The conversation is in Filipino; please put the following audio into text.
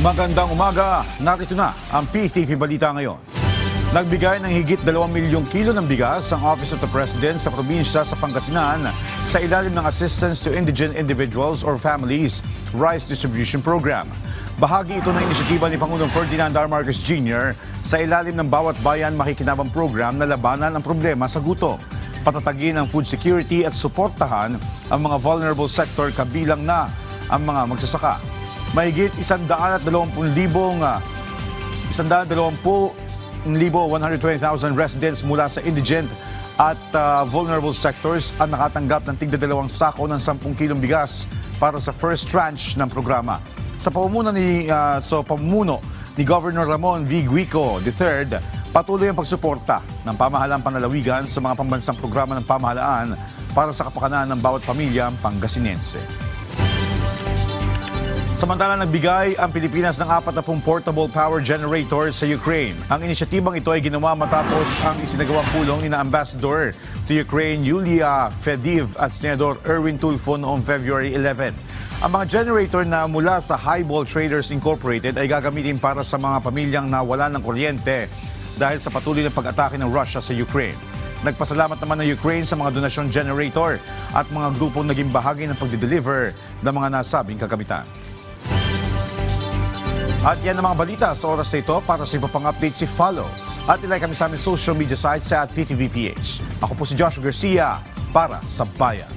Magandang umaga, narito na ang PTV Balita ngayon. Nagbigay ng higit 2 milyong kilo ng bigas ang Office of the President sa probinsya sa Pangasinan sa ilalim ng Assistance to Indigent Individuals or Families Rice Distribution Program. Bahagi ito ng inisyatiba ni Pangulong Ferdinand R. Marcos Jr. sa ilalim ng Bawat Bayan Makikinabang Program na labanan ang problema sa gutom, patatagin ang food security at suportahan ang mga vulnerable sector kabilang na ang mga magsasaka. Mahigit 120,120,000 residents mula sa indigent at vulnerable sectors ang nakatanggap ng tigda 2 sako ng 10 kilong bigas para sa first tranche ng programa. Sa pamumuno ni Governor Ramon V. Guico III, patuloy ang pagsuporta ng pamahalaan panlalawigan sa mga pambansang programa ng pamahalaan para sa kapakanan ng bawat pamilyang Pangasinense. Samantala, nagbigay ang Pilipinas ng 40 portable power generators sa Ukraine. Ang inisyatibang ito ay ginawa matapos ang isinagawang pulong ni Ambassador to Ukraine Yulia Fediv at Senador Erwin Tulfo noong February 11. Ang mga generator na mula sa Highball Traders Incorporated ay gagamitin para sa mga pamilyang nawalan ng kuryente dahil sa patuloy na pag-atake ng Russia sa Ukraine. Nagpasalamat naman ng Ukraine sa mga donasyon generator at mga grupong naging bahagi ng pagdideliver ng mga nasabing kagamitan. At yan ang mga balita sa oras na ito. Para sa iba pang update, follow at ilike kami sa aming social media sites sa @PTVPH. Ako po si Joshua Garcia para sa Bayan.